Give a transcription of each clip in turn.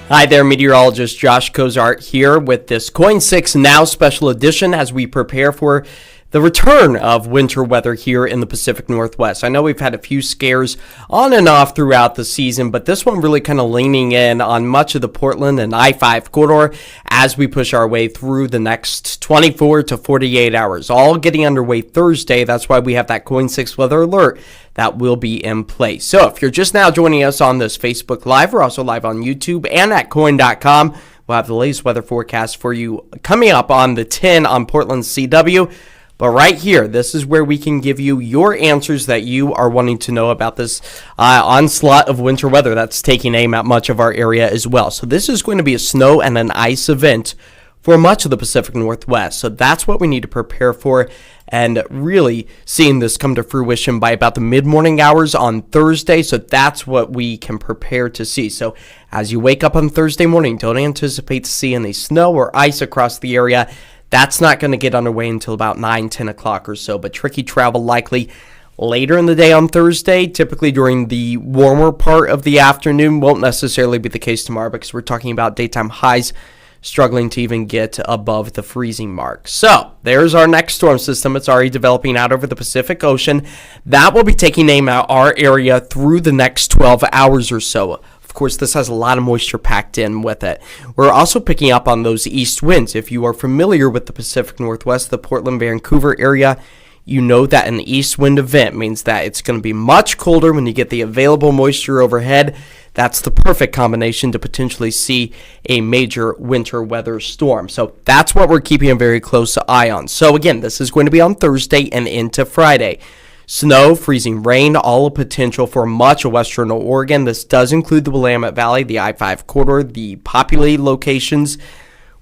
Hi there, meteorologist Josh Cozart here with this KOIN Now special edition as we prepare for the return of winter weather here in the Pacific Northwest. I know we've had a few scares on and off throughout the season, but this one really kind of leaning in on much of the Portland and I-5 corridor as we push our way through the next 24 to 48 hours. All getting underway Thursday. That's why we have that KOIN 6 weather alert that will be in place. So if you're just now joining us on this Facebook Live, we're also live on YouTube and at KOIN.com. We'll have the latest weather forecast for you coming up on the 10 on Portland CW. But right here, this is where we can give you your answers that you are wanting to know about this onslaught of winter weather that's taking aim at much of our area as well. So this is going to be a snow and an ice event for much of the Pacific Northwest. So that's what we need to prepare for, and really seeing this come to fruition by about the mid-morning hours on Thursday. So that's what we can prepare to see. So as you wake up on Thursday morning, don't anticipate seeing any snow or ice across the area. That's not going to get underway until about 9, 10 o'clock or so, but tricky travel likely later in the day on Thursday, typically during the warmer part of the afternoon. Won't necessarily be the case tomorrow because we're talking about daytime highs struggling to even get above the freezing mark. So there's our next storm system. It's already developing out over the Pacific Ocean. That will be taking aim at our area through the next 12 hours or so. Of course, this has a lot of moisture packed in with it. We're also picking up on those east winds. If you are familiar with the Pacific Northwest, the Portland, Vancouver area, you know that an east wind event means that it's going to be much colder when you get the available moisture overhead. That's the perfect combination to potentially see a major winter weather storm. So that's what we're keeping a very close eye on. So again, this is going to be on Thursday and into Friday. Snow, freezing rain, all a potential for much of western Oregon. This does include the Willamette Valley, the I-5 corridor, the populated locations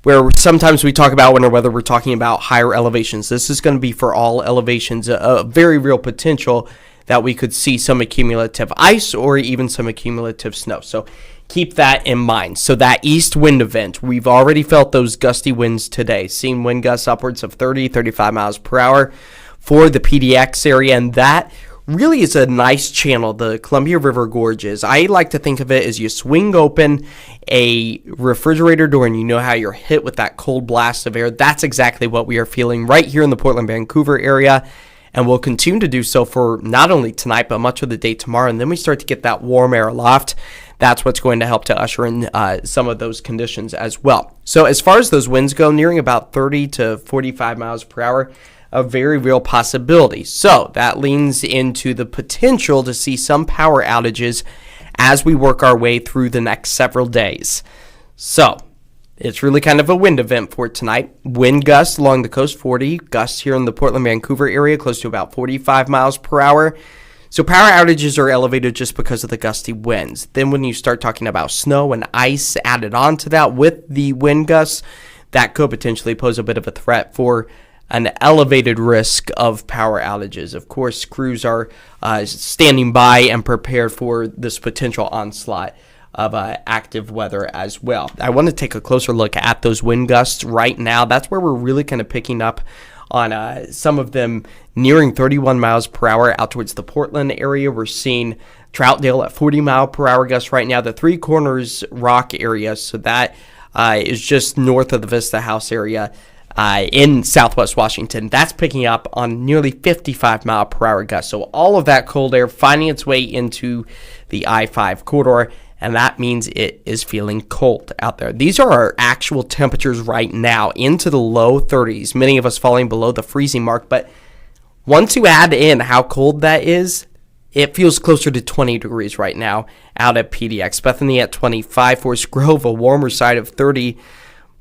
where sometimes we talk about winter weather, we're talking about higher elevations. This is going to be for all elevations, a very real potential that we could see some accumulative ice or even some accumulative snow. So keep that in mind. So that east wind event, we've already felt those gusty winds today, seeing wind gusts upwards of 30, 35 miles per hour for the PDX area, and that really is a nice channel, the Columbia River Gorges. I like to think of it as you swing open a refrigerator door and you know how you're hit with that cold blast of air. That's exactly what we are feeling right here in the Portland, Vancouver area, and we'll continue to do so for not only tonight, but much of the day tomorrow, and then we start to get that warm air aloft. That's what's going to help to usher in some of those conditions as well. So as far as those winds go, nearing about 30 to 45 miles per hour, a very real possibility. So that leans into the potential to see some power outages as we work our way through the next several days. So it's really kind of a wind event for tonight. Wind gusts along the coast, 40. Gusts here in the Portland, Vancouver area, close to about 45 miles per hour. So power outages are elevated just because of the gusty winds. Then when you start talking about snow and ice added on to that with the wind gusts, that could potentially pose a bit of a threat for an elevated risk of power outages. Of course, crews are standing by and prepared for this potential onslaught of active weather as well. I want to take a closer look at those wind gusts right now. That's where we're really kind of picking up on some of them nearing 31 miles per hour out towards the Portland area. We're seeing Troutdale at 40 mile per hour gusts right now. The Three Corners Rock area, so that is just north of the Vista House area, in southwest Washington, that's picking up on nearly 55 mile per hour gusts. So all of that cold air finding its way into the I-5 corridor, and that means it is feeling cold out there. These are our actual temperatures right now, into the low 30s, many of us falling below the freezing mark. But once you add in how cold that is, it feels closer to 20 degrees right now out at PDX. Bethany at 25, Forest Grove, a warmer side of 30,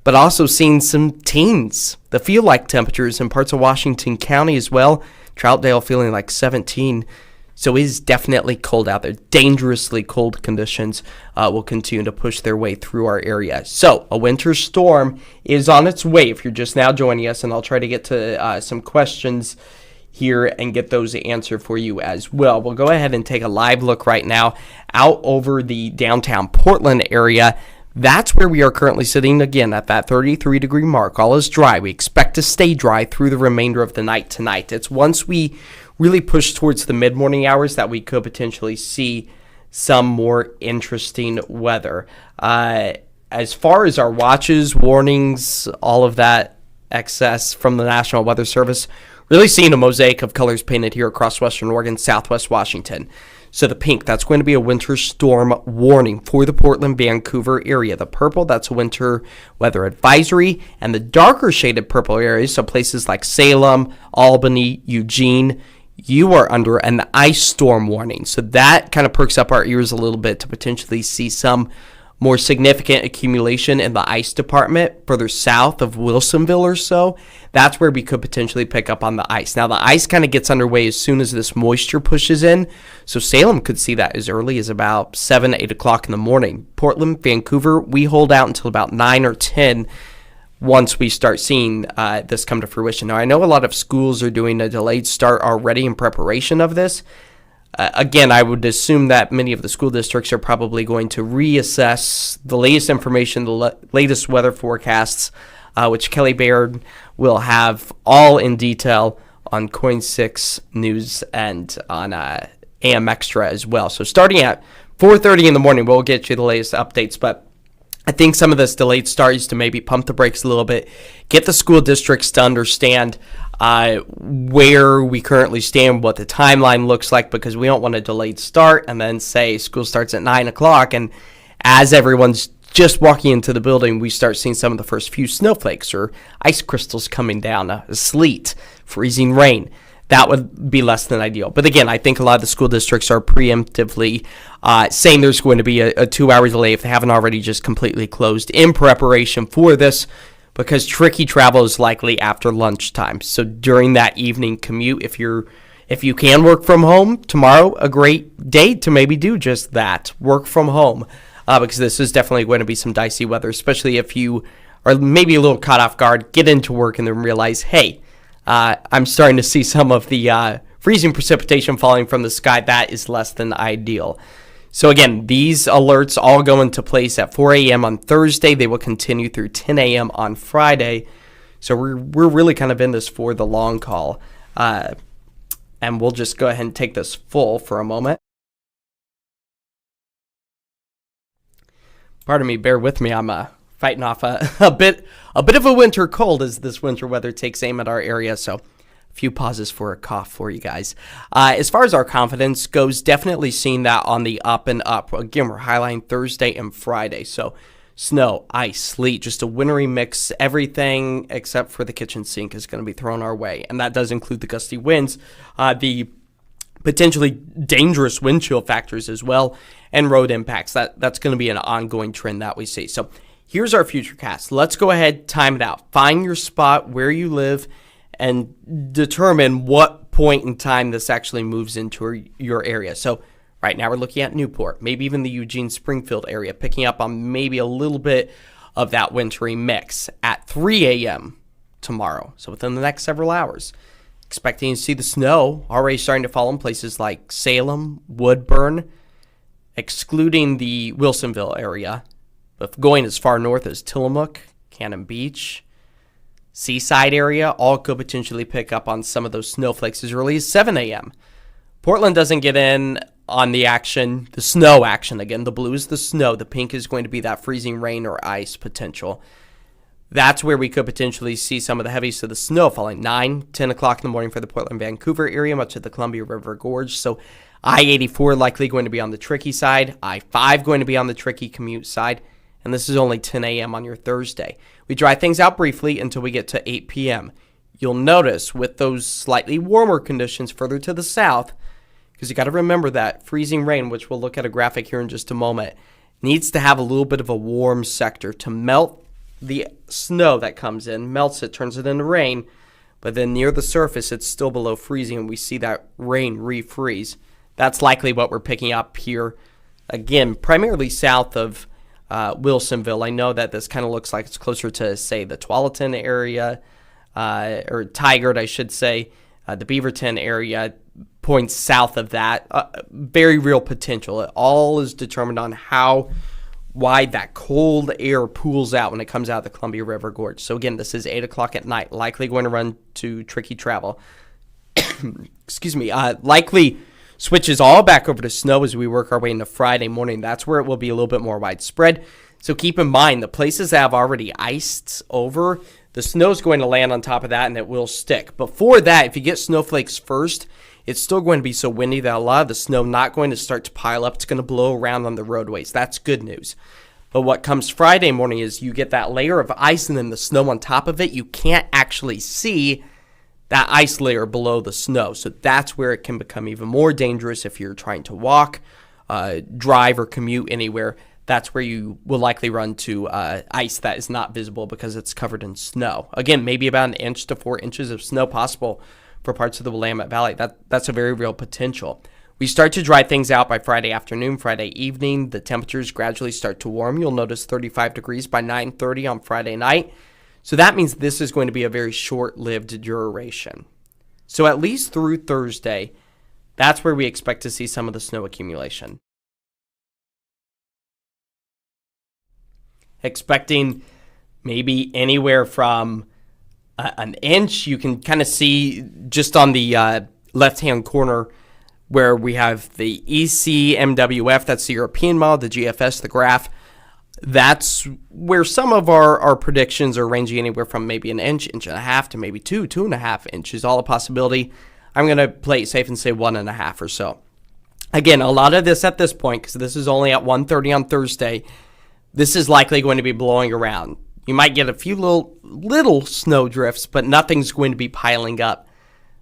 but also seeing some teens, the feel-like temperatures in parts of Washington County as well. Troutdale feeling like 17. So it is definitely cold out there. Dangerously cold conditions will continue to push their way through our area. So a winter storm is on its way if you're just now joining us, and I'll try to get to some questions here and get those answered for you as well. We'll go ahead and take a live look right now out over the downtown Portland area. That's where we are currently sitting, again, at that 33-degree mark. All is dry. We expect to stay dry through the remainder of the night tonight. It's once we really push towards the mid-morning hours that we could potentially see some more interesting weather. as far as our watches, warnings, all of that excess from the National Weather Service, really seeing a mosaic of colors painted here across western Oregon, southwest Washington. So the pink, that's going to be a winter storm warning for the Portland, Vancouver area. The purple, that's a winter weather advisory. And the darker shaded purple areas, so places like Salem, Albany, Eugene, you are under an ice storm warning. So that kind of perks up our ears a little bit to potentially see some more significant accumulation in the ice department further south of Wilsonville or so. That's where we could potentially pick up on the ice. Now, the ice kind of gets underway as soon as this moisture pushes in. So Salem could see that as early as about 7, 8 o'clock in the morning. Portland, Vancouver, we hold out until about 9 or 10 once we start seeing this come to fruition. Now, I know a lot of schools are doing a delayed start already in preparation of this. Again, I would assume that many of the school districts are probably going to reassess the latest information, the latest weather forecasts, which Kelly Baird will have all in detail on KOIN 6 News and on AM Extra as well. So starting at 4:30 in the morning, we'll get you the latest updates, but I think some of this delayed start is to maybe pump the brakes a little bit, get the school districts to understand where we currently stand, what the timeline looks like, because we don't want a delayed start and then say school starts at 9 o'clock, and as everyone's just walking into the building, we start seeing some of the first few snowflakes or ice crystals coming down, sleet, freezing rain. That would be less than ideal. But again, I think a lot of the school districts are preemptively saying there's going to be a 2-hour delay if they haven't already just completely closed in preparation for this, because tricky travel is likely after lunchtime. So during that evening commute, if you can work from home tomorrow, a great day to maybe do just that, work from home, because this is definitely going to be some dicey weather, especially if you are maybe a little caught off guard, get into work and then realize, hey, I'm starting to see some of the freezing precipitation falling from the sky. That is less than ideal. So again, these alerts all go into place at 4 a.m. on Thursday. They will continue through 10 a.m. on Friday. So we're really kind of in this for the long haul. And we'll just go ahead and take this full for a moment. Pardon me, bear with me. I'm fighting off a bit of a winter cold as this winter weather takes aim at our area. So a few pauses for a cough for you guys. As far as our confidence goes, definitely seeing that on the up and up. Again, we're highlighting Thursday and Friday. So snow, ice, sleet, just a wintry mix. Everything except for the kitchen sink is going to be thrown our way. And that does include the gusty winds, the potentially dangerous wind chill factors as well, and road impacts. That's going to be an ongoing trend that we see. So here's our future cast. Let's go ahead, time it out. Find your spot where you live and determine what point in time this actually moves into your area. So right now we're looking at Newport, maybe even the Eugene-Springfield area, picking up on maybe a little bit of that wintry mix at 3 a.m. tomorrow. So within the next several hours, expecting to see the snow already starting to fall in places like Salem, Woodburn, excluding the Wilsonville area, but going as far north as Tillamook, Cannon Beach, Seaside area, all could potentially pick up on some of those snowflakes as early as 7 a.m. Portland doesn't get in on the action, the snow action. Again, the blue is the snow. The pink is going to be that freezing rain or ice potential. That's where we could potentially see some of the heaviest of the snow falling. 9, 10 o'clock in the morning for the Portland, Vancouver area, much of the Columbia River Gorge. So I-84 likely going to be on the tricky side. I-5 going to be on the tricky commute side. And this is only 10 a.m. on your Thursday. We dry things out briefly until we get to 8 p.m. You'll notice with those slightly warmer conditions further to the south, because you got to remember that freezing rain, which we'll look at a graphic here in just a moment, needs to have a little bit of a warm sector to melt the snow that comes in, melts it, turns it into rain, but then near the surface it's still below freezing and we see that rain refreeze. That's likely what we're picking up here, again, primarily south of Wilsonville. I know that this kind of looks like it's closer to, say, the Tualatin area, or Tigard, I should say, the Beaverton area, points south of that. Very real potential. It all is determined on how wide that cold air pools out when it comes out of the Columbia River Gorge. So again, this is 8 o'clock at night, likely going to run to tricky travel. Excuse me, likely switches all back over to snow as we work our way into Friday morning. That's where it will be a little bit more widespread. So keep in mind, the places that have already iced over, the snow is going to land on top of that and it will stick. Before that, if you get snowflakes first, it's still going to be so windy that a lot of the snow not going to start to pile up. It's going to blow around on the roadways. That's good news. But what comes Friday morning is you get that layer of ice and then the snow on top of it. You can't actually see that ice layer below the snow. So that's where it can become even more dangerous if you're trying to walk, drive, or commute anywhere. That's where you will likely run to ice that is not visible because it's covered in snow. Again, maybe about 1 inch to 4 inches of snow possible for parts of the Willamette Valley. That's a very real potential. We start to dry things out by Friday afternoon, Friday evening. The temperatures gradually start to warm. You'll notice 35 degrees by 9:30 on Friday night. So that means this is going to be a very short-lived duration. So at least through Thursday, that's where we expect to see some of the snow accumulation. Expecting maybe anywhere from 1 inch. You can kind of see just on the left-hand corner where we have the ECMWF, that's the European model, the GFS, the graph. That's where some of our predictions are ranging anywhere from maybe 1 inch, 1.5 to maybe 2.5 inches, all a possibility. I'm going to play it safe and say 1.5 or so. Again, a lot of this at this point, because this is only at 1:30 on Thursday, this is likely going to be blowing around. You might get a few little snow drifts, but nothing's going to be piling up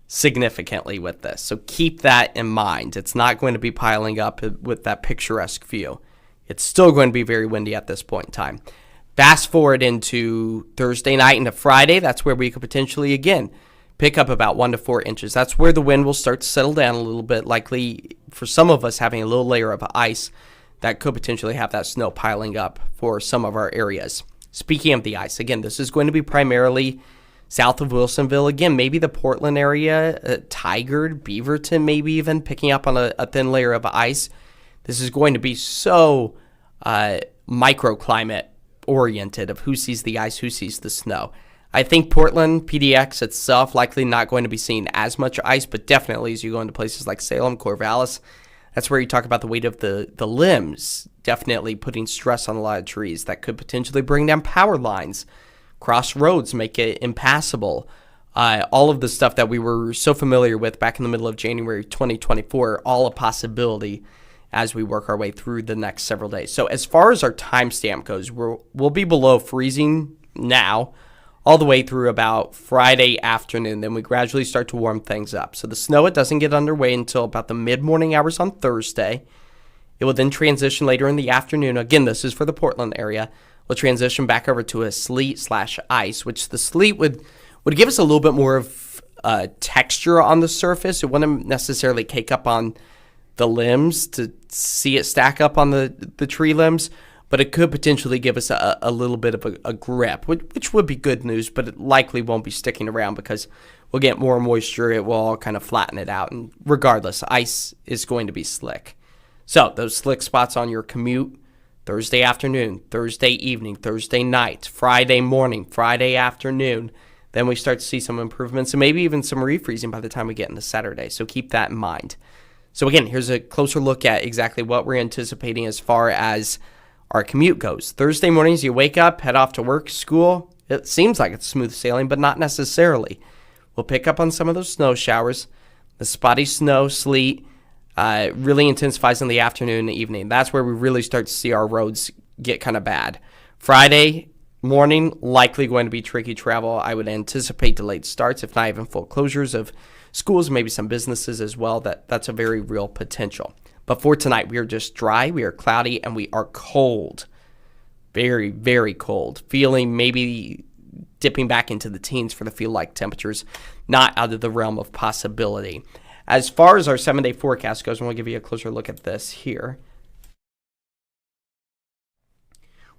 significantly with this. So keep that in mind. It's not going to be piling up with that picturesque view. It's still going to be very windy at this point in time. Fast forward into Thursday night into Friday. That's where we could potentially, again, pick up about 1 to 4 inches. That's where the wind will start to settle down a little bit, likely for some of us having a little layer of ice that could potentially have that snow piling up for some of our areas. Speaking of the ice, again, this is going to be primarily south of Wilsonville. Again, maybe the Portland area, Tigard, Beaverton, maybe even picking up on a thin layer of ice. This is going to be so microclimate oriented of who sees the ice, who sees the snow. I think Portland, PDX itself, likely not going to be seeing as much ice, but definitely as you go into places like Salem, Corvallis, that's where you talk about the weight of the limbs, definitely putting stress on a lot of trees that could potentially bring down power lines, cross roads, make it impassable. All of the stuff that we were so familiar with back in the middle of January 2024, all a possibility as we work our way through the next several days. So as far as our timestamp goes, we'll be below freezing now all the way through about Friday afternoon. Then we gradually start to warm things up. So the snow, it doesn't get underway until about the mid-morning hours on Thursday. It will then transition later in the afternoon. Again, this is for the Portland area. We'll transition back over to a sleet/ice, which the sleet would give us a little bit more of texture on the surface. It wouldn't necessarily cake up on the limbs to see it stack up on the tree limbs, but it could potentially give us a little bit of a grip, which would be good news, but it likely won't be sticking around because we'll get more moisture. It will all kind of flatten it out, and regardless, ice is going to be slick. So those slick spots on your commute, Thursday afternoon, Thursday evening, Thursday night, Friday morning, Friday afternoon, then we start to see some improvements and maybe even some refreezing by the time we get into Saturday. So keep that in mind. So again, here's a closer look at exactly what we're anticipating as far as our commute goes. Thursday mornings, you wake up, head off to work, school. It seems like it's smooth sailing, but not necessarily. We'll pick up on some of those snow showers. The spotty snow, sleet, really intensifies in the afternoon and evening. That's where we really start to see our roads get kind of bad. Friday morning, likely going to be tricky travel. I would anticipate delayed starts, if not even full closures of schools, maybe some businesses as well. That's a very real potential. But for tonight, we are just dry, we are cloudy, and we are cold. Very, very cold. Feeling maybe dipping back into the teens for the feel-like temperatures, not out of the realm of possibility. As far as our 7-day forecast goes, and we'll give you a closer look at this here.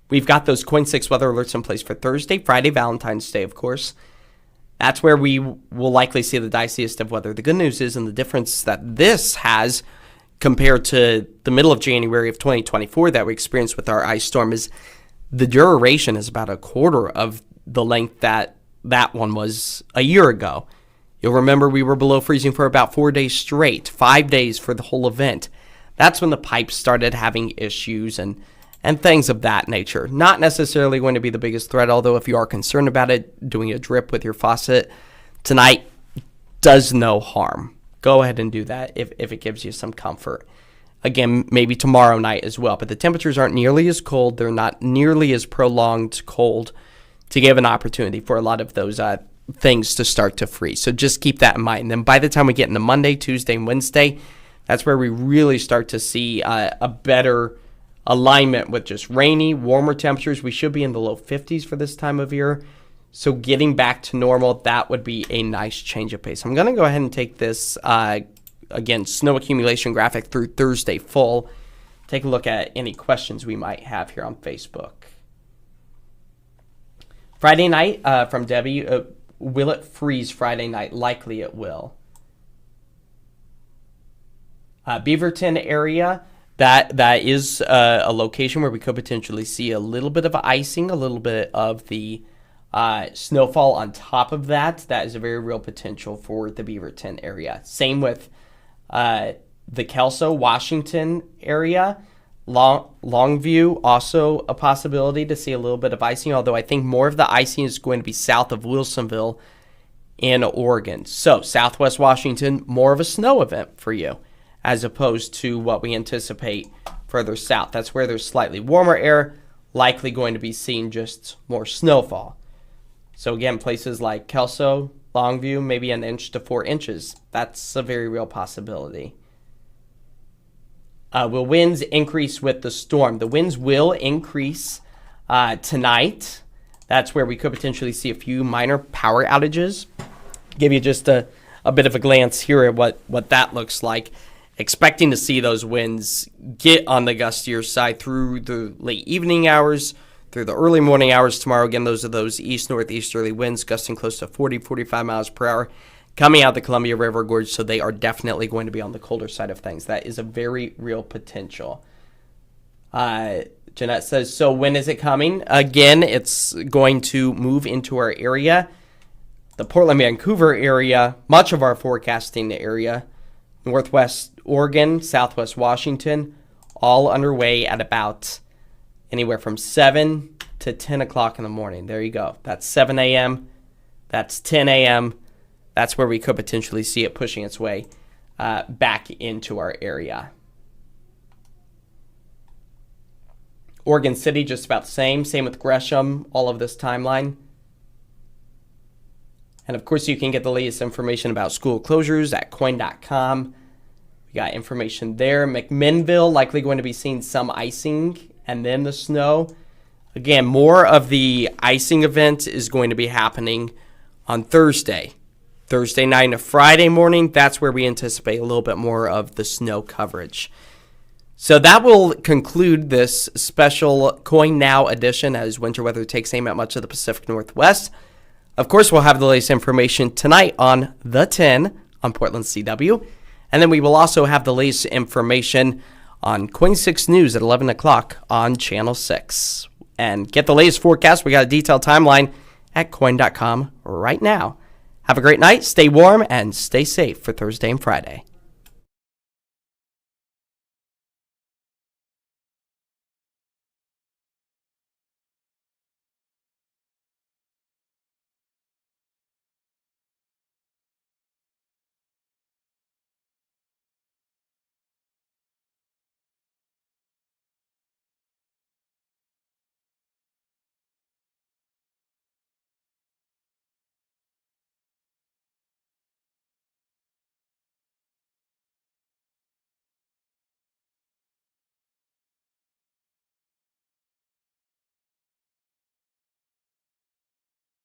We've got those KOIN 6 weather alerts in place for Thursday, Friday, Valentine's Day, of course. That's where we will likely see the diciest of weather. The good news is, and the difference that this has compared to the middle of January of 2024 that we experienced with our ice storm, is the duration is about a quarter of the length that one was a year ago. You'll remember we were below freezing for about 4 days straight, 5 days for the whole event. That's when the pipes started having issues and and things of that nature. Not necessarily going to be the biggest threat, although if you are concerned about it, doing a drip with your faucet tonight does no harm. Go ahead and do that if it gives you some comfort. Again, maybe tomorrow night as well, but the temperatures aren't nearly as cold. They're not nearly as prolonged cold to give an opportunity for a lot of those things to start to freeze. So just keep that in mind. And then by the time we get into Monday, Tuesday, and Wednesday, that's where we really start to see a better alignment with just rainy, warmer temperatures. We should be in the low 50s for this time of year. So getting back to normal, that would be a nice change of pace. I'm going to go ahead and take this, again, snow accumulation graphic through Thursday full. Take a look at any questions we might have here on Facebook. Friday night from Debbie, will it freeze Friday night? Likely it will. Beaverton area, that is a location where we could potentially see a little bit of icing, a little bit of the snowfall on top of that. That is a very real potential for the Beaverton area. Same with the Kelso, Washington area. Longview, also a possibility to see a little bit of icing, although I think more of the icing is going to be south of Wilsonville in Oregon. So Southwest Washington, more of a snow event for you, as opposed to what we anticipate further south. That's where there's slightly warmer air, likely going to be seeing just more snowfall. So again, places like Kelso, Longview, maybe 1 inch to 4 inches. That's a very real possibility. Will winds increase with the storm? The winds will increase tonight. That's where we could potentially see a few minor power outages. Give you just a bit of a glance here at what that looks like. Expecting to see those winds get on the gustier side through the late evening hours, through the early morning hours tomorrow. Again, those are those east-northeasterly winds gusting close to 40, 45 miles per hour coming out the Columbia River Gorge, so they are definitely going to be on the colder side of things. That is a very real potential. Jeanette says, so when is it coming? Again, it's going to move into our area. The Portland-Vancouver area, much of our forecasting area, Northwest Oregon, Southwest Washington, all underway at about anywhere from 7 to 10 o'clock in the morning. There you go. That's 7 a.m. That's 10 a.m. That's where we could potentially see it pushing its way back into our area. Oregon City, just about the same. Same with Gresham, all of this timeline. And, of course, you can get the latest information about school closures at KOIN.com. We got information there. McMinnville, likely going to be seeing some icing and then the snow. Again, more of the icing event is going to be happening on Thursday. Thursday night and Friday morning, that's where we anticipate a little bit more of the snow coverage. So that will conclude this special KOIN Now edition as winter weather takes aim at much of the Pacific Northwest. Of course, we'll have the latest information tonight on The 10 on Portland CW. And then we will also have the latest information on KOIN 6 News at 11 o'clock on Channel 6. And get the latest forecast. We got a detailed timeline at KOIN.com right now. Have a great night, stay warm, and stay safe for Thursday and Friday.